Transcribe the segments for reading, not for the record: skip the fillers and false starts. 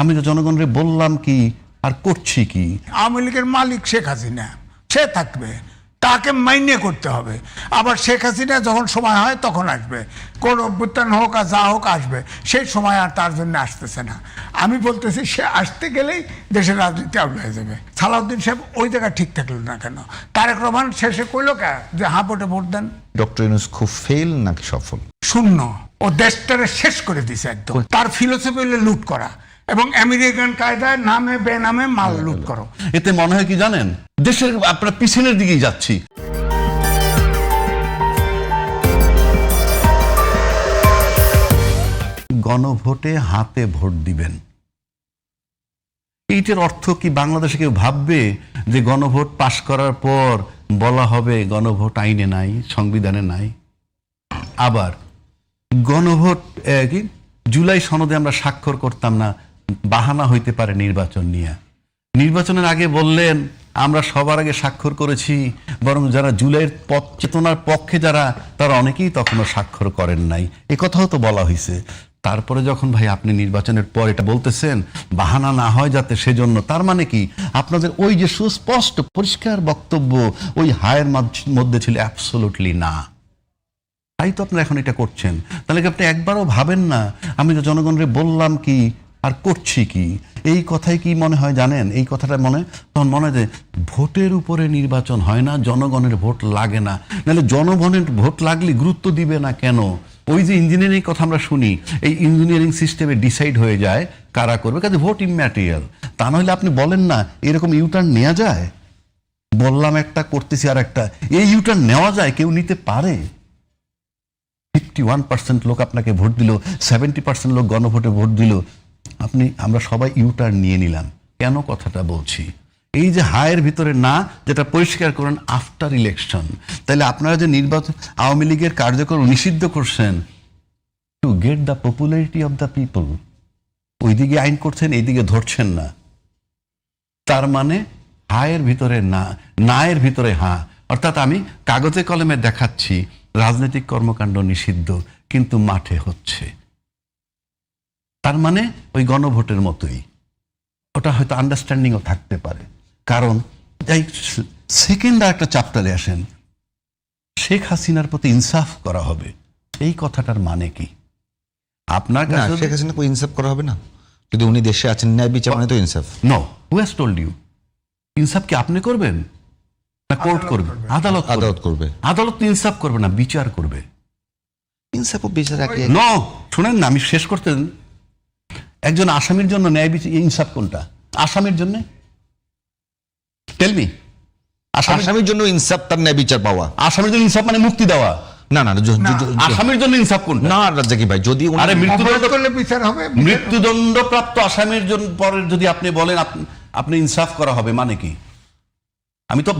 আমি তো জনগণরে বললাম কি আর করছি কি? আওয়ামী লীগের মালিক শেখ হাসিনা, সে থাকবে, তাকে মাইনে করতে হবে। আবার শেখ হাসিনা যখন সময় হয় তখন আসবে, কোন অভ্যুত্থান হোক আর যা হোক আসবে, সেই সময় আর তার জন্য আসতেছে না। আমি বলতেছি সে আসতে গেলেই দেশের রাজনীতি আউট হয়ে যাবে। সালাউদ্দিন সাহেব ওই জায়গায় ঠিক থাকলো না কেন? তারেক রহমান শেষে কইল কে যে ভোটে ভোট দেন। ডক্টর ইউনূস খুব ফেল নাকি সফল? শূন্য। ও দেশটারে শেষ করে দিছে একদম। তার ফিলোসফি হলো লুট করা এবং আমেরিকান কায়দায় নামে বেনামে মাল লুট করো। এতে মনে হয় কি জানেন, দেশের আপনার পিছনের দিকেই যাচ্ছি। গণভোটে হাতে ভোট দিবেন, এইটার অর্থ কি বাংলাদেশে কেউ ভাববে যে গণভোট পাশ করার পর বলা হবে গণভোট আইনে নাই, সংবিধানে নাই? আবার গণভোট কি জুলাই সনদে আমরা স্বাক্ষর করতাম না, বাহানা হইতে পারে নির্বাচন নিয়ে। নির্বাচনের আগে বললেন আমরা সবার আগে স্বাক্ষর করেছি, বরং যারা জুলাইয়ের চেতনার পক্ষে যারা, তারা অনেকেই তখনও স্বাক্ষর করেন নাই, এ কথাও তো বলা হয়েছে। তারপরে যখন ভাই আপনি নির্বাচনের পর এটা বলতেছেন বাহানা না হয় যাতে, সেজন্য তার মানে কি আপনাদের ওই যে সুস্পষ্ট পরিষ্কার বক্তব্য ওই হায়ের মধ্যে ছিল অ্যাবসোলুটলি না, তাই তো আপনারা এখন এটা করছেন। তাহলে কি আপনি একবারও ভাবেন না আমি তো জনগণরে বললাম কি আর করছি কি? এই কথাই কি মনে হয় জানেন, এই কথাটা তখন মনে হয় যে ভোটের উপরে নির্বাচন হয় না, জনগণের ভোট লাগে না। নাহলে জনগণের ভোট লাগলে গুরুত্ব দিবে না কেন? ওই যে ইঞ্জিনিয়ারিং কথা আমরা শুনি, এই ইঞ্জিনিয়ারিং সিস্টেমে ডিসাইড হয়ে যায় কারা করবে, কাজে ভোট ইম্যাটেরিয়াল। তা নাহলে আপনি বলেন না এরকম ইউটার্ন নেওয়া যায়? বললাম একটা, করতেছি আর একটা, এই ইউটার্ন নেওয়া যায়, কেউ নিতে পারে? 51% লোক আপনাকে ভোট দিল, 70% লোক গণভোটে ভোট দিল, আমরা সবাই ইউটার্ন নিয়ে নিলাম কেন? কথাটা বলছি এই যে হায়ের ভিতরে না, যেটা পরিষ্কার করেন আফটার ইলেকশন। তাহলে আপনারা যে নির্বাচন আওয়ামী লীগের কার্যক্রম নিষিদ্ধ করছেন to get the popularity of the people, ওইদিকে আইন করছেন, এইদিকে ধরছেন না। তার মানে হায়ের ভিতরে না, নায়ের ভিতরে হা। অর্থাৎ আমি কাগজে কলমে দেখাচ্ছি রাজনৈতিক কর্মকাণ্ড নিষিদ্ধ, কিন্তু মাঠে হচ্ছে। তার মানে ওই গণভোটের মতোই, ওটা হয়তো আন্ডারস্ট্যান্ডিংও থাকতে পারে। কারণ এই সেকেন্ড আর একটা চ্যাপ্টারে আসেন, শেখ হাসিনার প্রতি ইনসাফ করা হবে, এই কথাটার মানে কি? আপনার কাছে শেখ হাসিনাকে ইনসাফ করা হবে না? যদি উনি দেশে আছেন, ন্যায় বিচার মানে তো ইনসাফ। No, who has told you? ইনসাফ কি আপনি করবেন না কোর্ট করবে? আদালত করবে। আদালত ইনসাফ করবে না, বিচার করবে। ইনসাফ ও বিচার একই। নো, শুনেন না, আমি শেষ করতে দেন। একজন আসামির জন্য ন্যায় বিচার ইনসাফ কোনটা? আসামির জন্য টেলমি, আসামির জন্য ইনসাফ তার ন্যায় বিচার পাওয়া। আসামির জন্য ইনসাফ মানে মুক্তি দেওয়া। না না, আসামির জন্য ইনসাফ কোনটা? না রাজ্জাকি ভাই, যদি আরে অপরাধ করলে বিচার হবে। মৃত্যুদণ্ডপ্রাপ্ত আসামির জন্য পরে যদি আপনি বলেন আপনি ইনসাফ করা হবে, মানে কি? আমি তো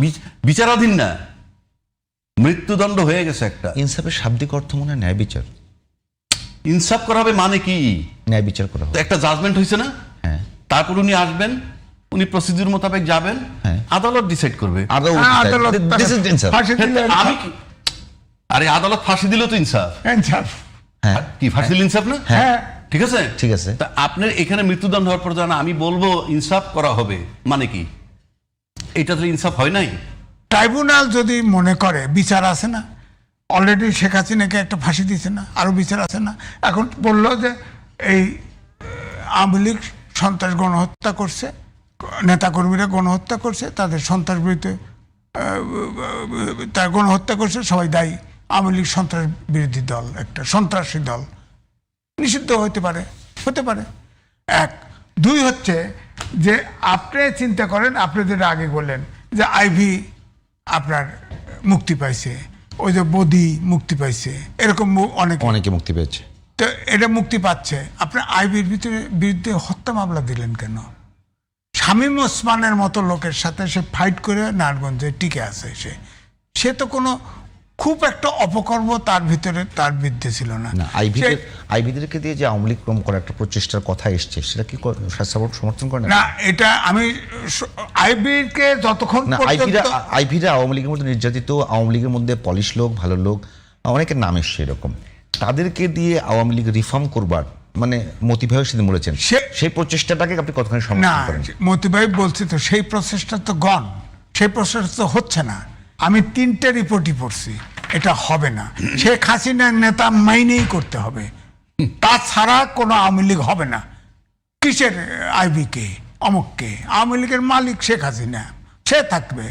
বিচারাধীন না, মৃত্যুদণ্ড হয়ে গেছে একটা। ইনসাফের শাব্দিক অর্থ মনে হয় ন্যায় বিচার। ইনসাফ করা হবে মানে কি? ন্যায় বিচার করা তো হবে। একটা জাজমেন্ট হয়েছে না? হ্যাঁ। তারপর উনি আসবেন, উনি প্রসিডিউর মোতাবেক যাবেন, আদালত ডিসাইড করবে। আমি আরে আদালত ফাঁসি দিলেও তো ইনসাফ। কি ফাঁসি দিলে ইনসাফ না? হ্যাঁ, ঠিক আছে, ঠিক আছে। তা আপনার এখানে মৃত্যুদণ্ড হওয়ার পর জানা আমি বলবো ইনসাফ করা হবে মানে কি? এটা তো ইনসাফ হয় নাই। ট্রাইব্যুনাল যদি মনে করে বিচার আছে না, অলরেডি শেখ হাসিনাকে একটা ফাঁসি দিছে না, আরো বিচার আছে না, এখন বললো যে এই আওয়ামী লীগ সন্ত্রাস গণহত্যা করছে, নেতাকর্মীরা গণহত্যা করছে, তাদের সন্ত্রাস বিরুদ্ধে তার গণহত্যা করছে, সবাই দায়ী। আওয়ামী লীগ সন্ত্রাস বিরোধী দল, একটা সন্ত্রাসী দল, নিষিদ্ধ হতে পারে। এক। দুই হচ্ছে যে আপনি চিন্তা করেন, আপনি যেটা আগে বললেন যে আইভি আপনার মুক্তি পাইছে, ওই যে বদি মুক্তি পাইছে, এরকম অনেকে মুক্তি পেয়েছে। তো এটা মুক্তি পাচ্ছে, আপনি আইভির বিরুদ্ধে হত্যা মামলা দিলেন কেন? শামীম ওসমানের মতো লোকের সাথে সে ফাইট করে নারায়ণগঞ্জে টিকে আছে, সে তো কোনো খুব একটা অপকর্ম তার ভিতরে তার বিরুদ্ধে ছিল না। আইবিদেরকে দিয়ে যে আওয়ামী লীগ করার একটা প্রচেষ্টার কথা এসছে, সেটা কি সমর্থন করে না? এটা আমি আইবিকে যতক্ষণ আইবিরা আওয়ামী লীগের মধ্যে নির্যাতিত, আওয়ামী লীগের মধ্যে পলিশ লোক, ভালো লোক, অনেকের নাম এসছে এরকম, তাদেরকে দিয়ে আওয়ামী লীগ রিফর্ম করবার মানে মতি ভাইও সেদিন বলেছেন, সে- সেই প্রচেষ্টাটাকে আপনি কতখানি না, সমর্থন করেন? মতিভাই বলছি তো সেই প্রসেসটা তো গন, সেই প্রসেস তো হচ্ছে না। আমি 3টে রিপোর্টই পড়ছি, এটা হবে না। শেখ হাসিনার নেতা মাইনেই করতে হবে, তাছাড়া কোনো আওয়ামী লীগ হবে না। কিসের আইবিকে অমুককে? আওয়ামী লীগের মালিক শেখ হাসিনা, সে থাকবে,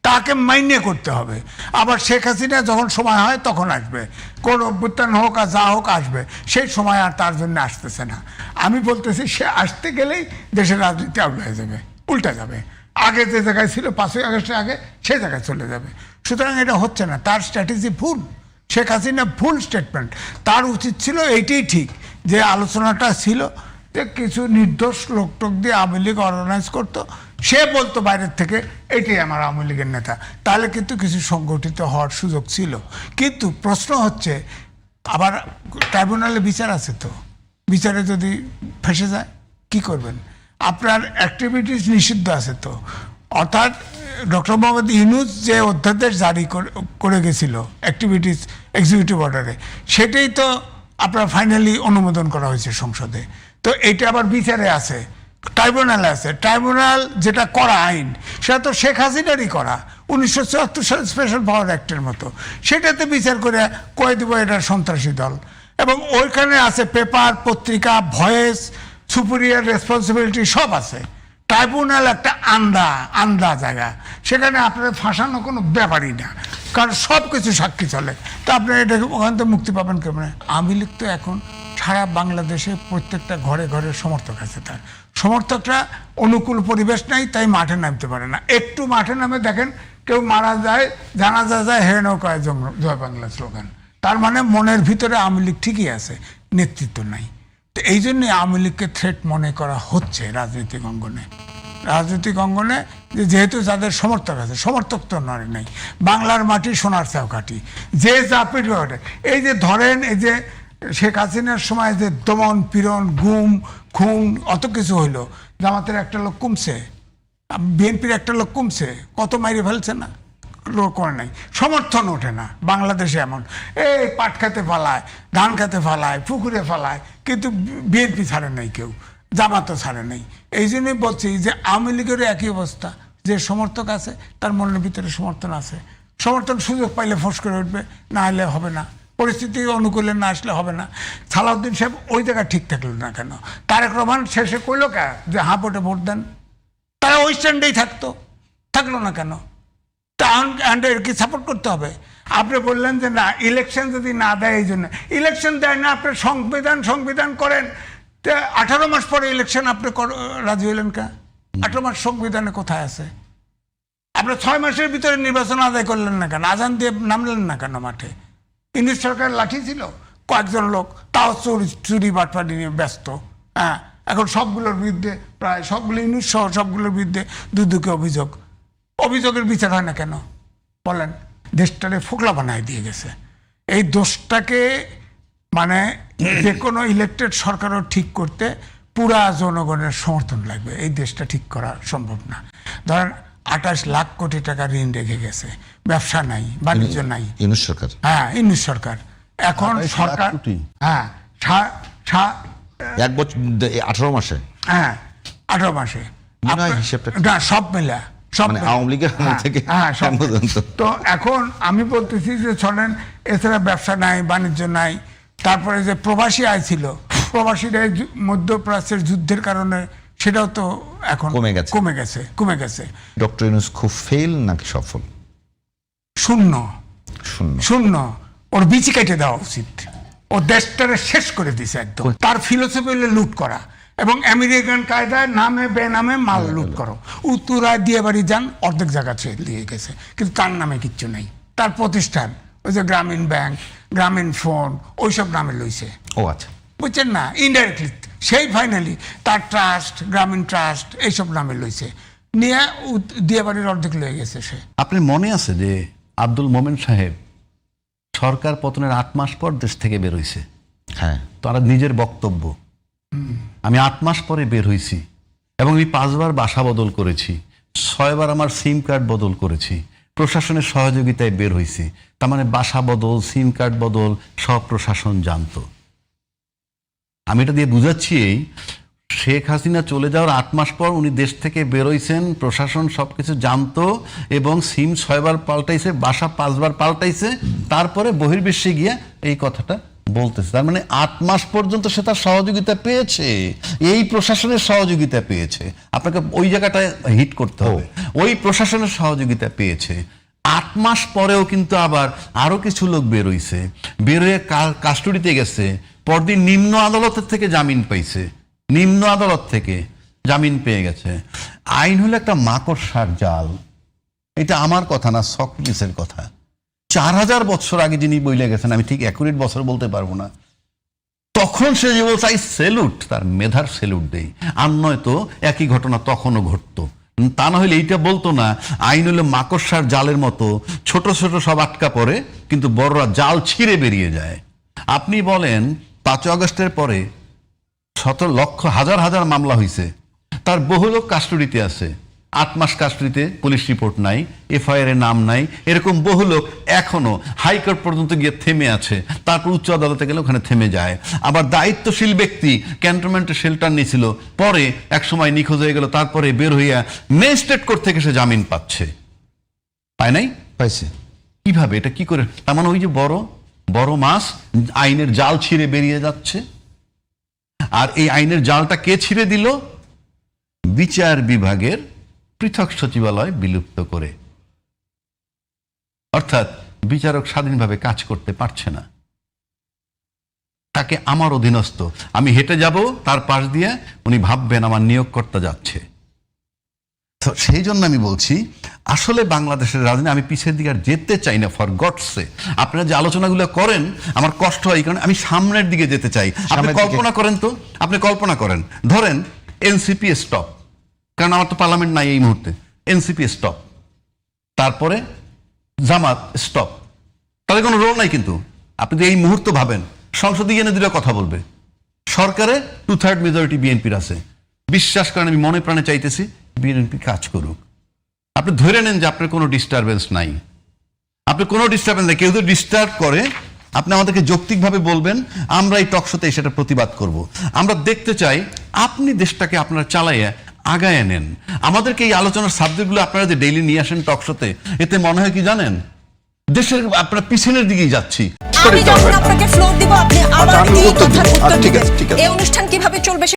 তাকে মাইনে করতে হবে। আবার শেখ হাসিনা যখন সময় হয় তখন আসবে, কোন অভ্যুত্থান হোক আর যা হোক আসবে, সেই সময় আর তার জন্য আসতেছে না। আমি বলতেছি সে আসতে গেলেই দেশের রাজনীতি আউট হয়ে যাবে, উল্টা যাবে। আগে যে জায়গায় ছিল 5ই আগস্টের আগে, সে জায়গায় চলে যাবে। সুতরাং এটা হচ্ছে না, তার স্ট্র্যাটেজি ভুল। শেখ হাসিনা ভুল স্টেটমেন্ট। তার উচিত ছিল এইটাই ঠিক, যে আলোচনাটা ছিল যে কিছু নির্দোষ লোক টোক দিয়ে আওয়ামী লীগ অর্গানাইজ করতো, সে বলতো বাইরের থেকে এটাই আমার আওয়ামী লীগের নেতা, তাহলে কিন্তু কিছু সংগঠিত হওয়ার সুযোগ ছিল। কিন্তু প্রশ্ন হচ্ছে, আবার ট্রাইব্যুনালে বিচার আছে তো, বিচারে যদি ফেসে যায় কি করবেন? আপনার অ্যাক্টিভিটিস নিষিদ্ধ আছে তো। অর্থাৎ ডক্টর মোহাম্মদ ইউনূস যে অধ্যাদেশ জারি করে গেছিল অ্যাক্টিভিটিস এক্সিকিউটিভ অর্ডারে, সেটাই তো আপনার ফাইনালি অনুমোদন করা হয়েছে সংসদে। তো এইটা আবার বিচারে আছে, ট্রাইব্যুনালে আছে। ট্রাইব্যুনাল যেটা করা আইন, সেটা তো শেখ হাসিনারই করা, 1974 সালের স্পেশাল পাওয়ার অ্যাক্টের মতো। সেটাতে বিচার করে কয়ে দেবো এটা সন্ত্রাসী দল। এবং ওইখানে আছে পেপার, পত্রিকা, ভয়েস, সুপিরিয়র রেসপন্সিবিলিটি সব আছে। ট্রাইব্যুনাল একটা আন্দা জায়গা, সেখানে আপনার ফাঁসানো কোনো ব্যাপারই না, কারণ সব কিছু সাক্ষী চলে। তো আপনি এটা ওখান থেকে মুক্তি পাবেন কেমন? আওয়ামী লীগ তো এখন সারা বাংলাদেশে প্রত্যেকটা ঘরে ঘরে সমর্থক আছে। তার সমর্থকরা অনুকূল পরিবেশ নাই, তাই মাঠে নামতে পারে না। একটু মাঠে নামে দেখেন কেউ মারা যায়, জানাজা যায়, হে নৌকায় জয় বাংলা স্লোগান। তার মানে মনের ভিতরে আওয়ামী লীগ ঠিকই আছে, নেতৃত্ব নাই। তো এই জন্যই আওয়ামী লীগকে থ্রেট মনে করা হচ্ছে রাজনৈতিক অঙ্গনে। রাজনৈতিক অঙ্গনে যেহেতু যাদের সমর্থক আছে, সমর্থক তো নয় নাই। বাংলার মাটি সোনার চৌকাঠি, যে যা পিরিয়ডে এই যে ধরেন, এই যে শেখ হাসিনার সময় যে দমন পীড়ন, গুম খুন অত কিছু হইলো, জামাতের একটা লোক কমছে, বিএনপির একটা লোক কমছে, কত মাইরে ফেলছে না, লোক করে নাই, সমর্থন ওঠে না বাংলাদেশে। এমন এই পাট খেতে ফালায়, ধান খেতে ফালায়, পুকুরে ফালায়, কিন্তু বিএনপি ছাড়ে নাই কেউ, জামাতও ছাড়ে নাই। এই জন্যই বলছি যে আওয়ামী লীগেরও একই অবস্থা, যে সমর্থক আছে তার মনের ভিতরে সমর্থন আছে, সমর্থন সুযোগ পাইলে ফোঁস করে উঠবে, না হলে হবে না, পরিস্থিতি অনুকূলে না আসলে হবে না। সালাউদ্দিন সাহেব ওই জায়গায় ঠিক থাকলো না কেন? তারেক রহমান শেষে কইল কে যে হাঁ ভোটে ভোট দেন, তারা ওই স্ট্যান্ডেই থাকলো না কেন? কি সাপোর্ট করতে হবে? আপনি বললেন যে না, ইলেকশন যদি না দেয়, এই জন্য ইলেকশন দেয় না, আপনি সংবিধান করেন, 18 মাস পরে ইলেকশন আপনি রাজি হইলেন কে? 18 মাস সংবিধানে কোথায় আছে? আপনি 6 মাসের ভিতরে নির্বাচন আদায় করলেন না কেন? আজান দিয়ে নামলেন না কেন মাঠে? ইংরেজ সরকার লাঠি ছিল, কয়েকজন লোক তাও চুরি বাটপাটি নিয়ে ব্যস্ত। হ্যাঁ, এখন সবগুলোর বিরুদ্ধে, প্রায় সবগুলো ইংরেজ সহ সবগুলোর বিরুদ্ধে দুদুকে অভিযোগের বিচার হয় না কেন বলেন? দেশটারে ফোকলা বানায় দিয়ে গেছে। এই দোষটাকে মানে যে কোনো ইলেকটেড সরকারও ঠিক করতে পুরা জনগণের সমর্থন লাগবে, এই দেশটা ঠিক করা সম্ভব না। ধরেন 28 লাখ কোটি টাকা ঋণ রেখে গেছে, ব্যবসা নাই, বাণিজ্য নাই, ইউনূস সরকার। হ্যাঁ, ইউনূস সরকার। এখন 28 লাখ সরকার, কোটি? হ্যাঁ, 1 বছর 18 মাসে, হ্যাঁ 18 মাসে মনে হয় হিসেবটা ঠিক। না, সব মিলা, সব মানে মিলা। আওয়ামী লীগের আমল থেকে সব এখন পর্যন্ত। তো এখন আমি বলতেছি যে শোনেন, এছাড়া ব্যবসা নাই, বাণিজ্য নাই, তারপরে যে প্রবাসী আয় ছিল, প্রবাসীরা মধ্যপ্রাচ্যের যুদ্ধের কারণে সেটাও তো এখন কমে গেছে। ডক্টর ইউনূস খুব ফেল নাকি সফল? শূন্য। ওর বিচি কেটে দেওয়া উচিত। ও দেশটারে শেষ করে দিছে একদম। তার ফিলোসফি হলো লুট করা, এবং আমেরিকান কায়দায় নামে বেনামে মাল লুট করো। উত্তরায় দিয়ে বাড়ি যান, অর্ধেক জায়গা ছেড়ে দিয়ে গেছে, কিন্তু তার নামে কিচ্ছু নেই। তার প্রতিষ্ঠান ওই যে গ্রামীণ ব্যাংক, গ্রামীণ ফোন, ওইসব নামে লইছে। ও আচ্ছা, বুঝছেন না? ইনডাইরেক্টলি সেই ফাইনালি তার ট্রাস্ট, গ্রামীণ ট্রাস্ট, এইসব নামে লইছে, নিয়ে দিয়ে বাড়ির অর্ধেক লয়ে গেছে সে। আপনার মনে আছে যে আব্দুল মোমেন সাহেব সরকার পতনের 8 মাস পর দেশ থেকে বের হয়েছে? হ্যাঁ, তারা নিজের বক্তব্য, আমি 8 মাস পরে বের হয়েছি এবং আমি 5 বার বাসা বদল করেছি, 6 বার আমার সিম কার্ড বদল করেছি, প্রশাসনের সহযোগিতায় বের হয়েছি। তার মানে বাসা বদল, সিম কার্ড বদল সব প্রশাসন জানতো। আমি এটা দিয়ে বুঝাচ্ছি এই, শেখ হাসিনা চলে যাওয়ার 8 মাস পর উনি দেশ থেকে বেরোইছেন, প্রশাসন সবকিছু জানতো এবং সিম 6 বার পাল্টাইছে, বাসা 5 বার পাল্টাইছে, তারপরে বহির্বিশ্বে গিয়ে এই কথাটা বলতেছে। তার মানে 8 মাস পর্যন্ত সে তার সহযোগিতা পেয়েছে, এই প্রশাসনের সহযোগিতা পেয়েছে। আপনাকে ওই জায়গাটায় হিট করতে হবে, ওই প্রশাসনের সহযোগিতা পেয়েছে। 8 মাস পরেও কিন্তু আবার আরো কিছু লোক বেরোইছে, বেরোয় কাস্টডিতে গেছে, পরদিন নিম্ন আদালতের থেকে জামিন পাইছে, নিম্ন আদালত থেকে জামিন পেয়ে গেছে। আইন হলো একটা মাকড়সার জাল, এটা আমার কথা না, সক্রেটিসের কথা। 4000 বছর আগে যিনি বইলে গেছেন, আমি ঠিক অ্যাকুরেট বছর বলতে পারবো না, তখন সে যে বলছে আই সেলুট, তার মেধার সেলুট দেই। আর নয়তো একই ঘটনা তখনও ঘটতো, তা না হলে এইটা বলতো না। আইন হলো মাকড়সার জালের মতো, ছোট ছোট সব আটকা পড়ে, কিন্তু বড়রা জাল ছিঁড়ে বেরিয়ে যায়। আপনি বলেন 5 আগস্টের পরে 17 লক্ষ হাজার হাজার মামলা হয়েছে, তার বহু লোক কাস্টডিতে আছে, 8 মাস কাস্টডিতে, পুলিশ রিপোর্ট নাই, এফআইআর এর নাম নাই, এরকম বহু লোক এখনো হাইকোর্ট পর্যন্ত গিয়ে থেমে আছে, তারপর উচ্চ আদালতে গেলে ওখানে থেমে যায়। আবার দায়িত্বশীল ব্যক্তি ক্যান্টনমেন্টে শেল্টার নিয়েছিল, পরে এক সময় নিখোঁজ হয়ে গেল, তারপরে বের হইয়া ম্যাজিস্ট্রেট কোর্ট থেকে সে জামিন পাচ্ছে, পায় নাই? পাইছে। কিভাবে, এটা কি করে? তার মানে ওই যে বড় বড় মাছ আইনের জাল ছিঁড়ে বেরিয়ে যাচ্ছে। আর এই আইনের জালটা কে ছিঁড়ে দিল? বিচার বিভাগের পৃথক সচিবালয় বিলুপ্ত করে। অর্থাৎ বিচারক স্বাধীনভাবে কাজ করতে পারছে না, তাকে আমার অধীনস্থ, আমি হেঁটে যাব তার পাশ দিয়ে, উনি ভাববেন আমার নিয়োগকর্তা যাচ্ছে। তো সেই জন্য আমি বলছি, আসলে বাংলাদেশের রাজনীতি আমি পিছের দিকে আর যেতে চাই না, ফর গডসে। আপনারা যে আলোচনাগুলো করেন আমার কষ্ট হয়, কারণ আমি সামনের দিকে যেতে চাই। আপনি কল্পনা করেন তো, আপনি কল্পনা করেন, ধরেন এনসিপি স্টপ, কারণ আমার তো পার্লামেন্ট নাই এই মুহূর্তে, এনসিপি স্টপ, তারপরে জামাত স্টপ, তাদের কোনো রোল নাই। কিন্তু আপনি যদি এই মুহূর্তে ভাবেন, সংসদে এনে দিলে কথা বলবে, সরকারে 2/3 মেজরিটি বিএনপির আছে, বিশ্বাস করেন আমি মনে প্রাণে চাইতেছি বিএনপি কাজ করুক। আপনি ধরে নেন যে আপনার কোনো ডিস্টারবেন্স নাই, আপনি কোনো ডিস্টারবেন্স নাই, কেউ যদি ডিস্টার্ব করে আপনি আমাদেরকে যৌক্তিকভাবে বলবেন, আমরা এই টকশোতে সেটা প্রতিবাদ করব। আমরা দেখতে চাই আপনি দেশটাকে আপনারা চালাইয়া আগায় নেন। আমাদেরকে এই আলোচনার সাবজেক্টগুলো আপনারা যে ডেইলি নিয়ে আসেন টকশোতে, এতে মনে হয় কি জানেন, দেশের আপনারা পিছনের দিকেই যাচ্ছি। আমি যখন আপনাকে ফ্লোর দিব, আপনি আবার আমি এই উত্তর দিব। কথার উত্তর ঠিক দিবেন। আছে, ঠিক আছে। এই অনুষ্ঠান কিভাবে চলবে